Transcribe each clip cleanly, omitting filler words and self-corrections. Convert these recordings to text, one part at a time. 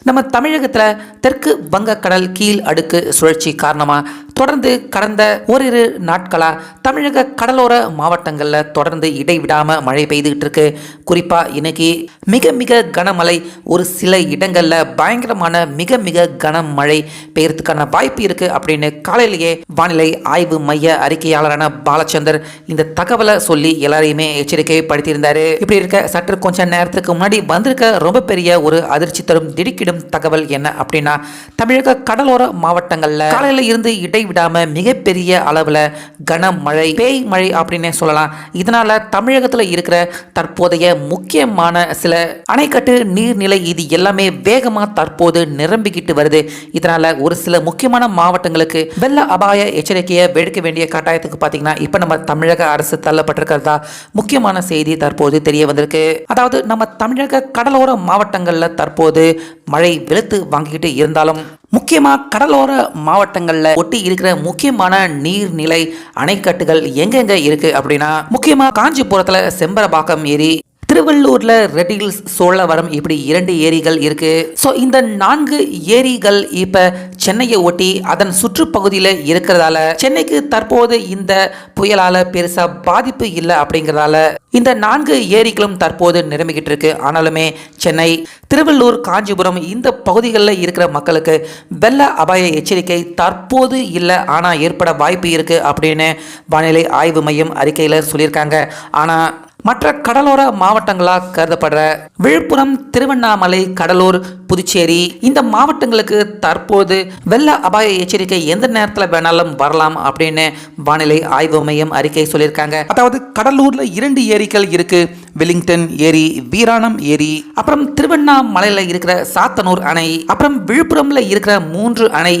நம்ம தமிழகத்தில் தெற்கு வங்கக்கடல் கீழ் அடுக்கு சுழற்சி காரணமாக தொடர்ந்து கடந்த ஓரிரு நாட்களாக தமிழக கடலோர மாவட்டங்களில் தொடர்ந்து இடைவிடாமல் மழை பெய்துகிட்டு இருக்கு. குறிப்பாக இன்னைக்கு மிக மிக கனமழை, ஒரு சில இடங்களில் பயங்கரமான மிக மிக கனமழை பெய்யறதுக்கான வாய்ப்பு இருக்குது அப்படின்னு காலையிலேயே வானிலை ஆய்வு மைய அறிக்கையாளரான பாலச்சந்தர் இந்த தகவலை சொல்லி எல்லாரையுமே எச்சரிக்கை படுத்தியிருந்தாரு. இப்படி இருக்க சற்று கொஞ்ச நேரத்துக்கு முன்னாடி வந்திருக்க ரொம்ப பெரிய ஒரு அதிர்ச்சி தரும் திடுக்கிடும் தகவல் என்ன அப்படின்னா, தமிழக கடலோர மாவட்டங்களில் காலையில இருந்து இடைவிடாம மிகப்பெரிய அளவில் கனமழை, பேய் மழை அப்படின்னே சொல்லலாம். இதனால தமிழகத்தில் இருக்கிற தற்போதைய முக்கியமான சில அணைக்கட்டு நீர்நிலை இது எல்லாமே வேகமாக தற்போது நிரம்பிக்கிட்டு வருது. இதனால ஒரு சில முக்கியமான மாவட்டங்களுக்கு வெள்ள அபாய எச்சரிக்கையை விடுக்க வேண்டிய கட்டாயத்துக்கு பார்த்தீங்கன்னா இப்போ நம்ம தமிழக அரசு தள்ளப்பட்டிருக்கிறதா முக்கியமான செய்தி தற்போது தெரிய வந்திருக்கு. அதாவது நம்ம தமிழக கடலோர மாவட்டங்களில் தற்போது மழை வெளுத்து வாங்கிக்கிட்டு இருந்தாலும் முக்கியமாக கடலோர மாவட்டங்களில் ஒட்டி இருக்கிற முக்கியமான நீர்நிலை அணைக்கட்டுகள் எங்கெங்க இருக்கு அப்படின்னா, முக்கியமாக காஞ்சிபுரத்தில் செம்பரபாக்கம் ஏரி, திருவள்ளூர்ல ரெட் ஹில்ஸ், சோழவரம், இப்படி 2 ஏரிகள் இருக்கு. ஸோ இந்த 4 ஏரிகள் இப்ப சென்னையை ஒட்டி அதன் சுற்றுப்பகுதியில் இருக்கிறதால சென்னைக்கு தற்போது இந்த புயலால பெருசா பாதிப்பு இல்லை அப்படிங்கிறதால இந்த 4 ஏரிகளும் தற்போது நிரம்பிக்கிட்டு இருக்கு. ஆனாலுமே சென்னை, திருவள்ளூர், காஞ்சிபுரம் இந்த பகுதிகளில் இருக்கிற மக்களுக்கு வெள்ள அபாய எச்சரிக்கை தற்போது இல்லை, ஆனால் ஏற்பட வாய்ப்பு இருக்கு அப்படின்னு வானிலை ஆய்வு மையம் அறிக்கையில் சொல்லியிருக்காங்க. ஆனால் மற்ற கடலோர மாவட்டங்களாக கருதப்படுற விழுப்புரம், திருவண்ணாமலை, கடலூர், புதுச்சேரி இந்த மாவட்டங்களுக்கு தற்போது வெள்ள அபாய எச்சரிக்கை எந்த நேரத்தில் வேணாலும் வரலாம் அப்படின்னு வானிலை ஆய்வு மையம் அறிக்கை சொல்லியிருக்காங்க. அதாவது கடலூர்ல 2 ஏரிகள் இருக்கு, வெலிங்டன் ஏரி, வீராணம் ஏரி, அப்புறம் திருவண்ணாமலையில் இருக்கிற சாத்தனூர் அணை, அப்புறம் விழுப்புரம்ல இருக்கிற 3 அணை,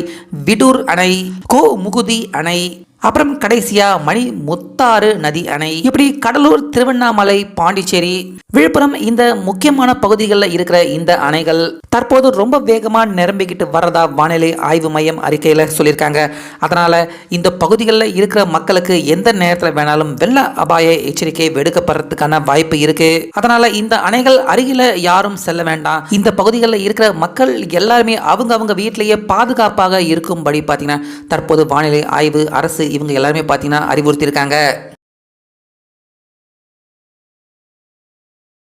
விடூர் அணை, கோமுகுதி அணை, அப்புறம் கடைசியா மணி முத்தாறு நதி அணை. இப்படி கடலூர், திருவண்ணாமலை, பாண்டிச்சேரி, விழுப்புரம் இந்த முக்கியமான பகுதிகளில் இருக்கிற இந்த அணைகள் தற்போது ரொம்ப வேகமாக நிரம்பிக்கிட்டு வரதா வானிலை ஆய்வு மையம் அறிக்கையில் சொல்லியிருக்காங்க. அதனால இந்த பகுதிகளில் இருக்கிற மக்களுக்கு எந்த நேரத்தில் வேணாலும் வெள்ள அபாய எச்சரிக்கை விடுக்கப்படுறதுக்கான வாய்ப்பு இருக்கு. அதனால இந்த அணைகள் அருகில யாரும் செல்ல வேண்டாம். இந்த பகுதிகளில் இருக்கிற மக்கள் எல்லாருமே அவங்க வீட்டிலேயே பாதுகாப்பாக இருக்கும்படி பார்த்தீங்கன்னா தற்போது வானிலை ஆய்வு, அரசு இவங்க எல்லாருமே பார்த்தீங்கன்னா அறிவுறுத்தியிருக்காங்க.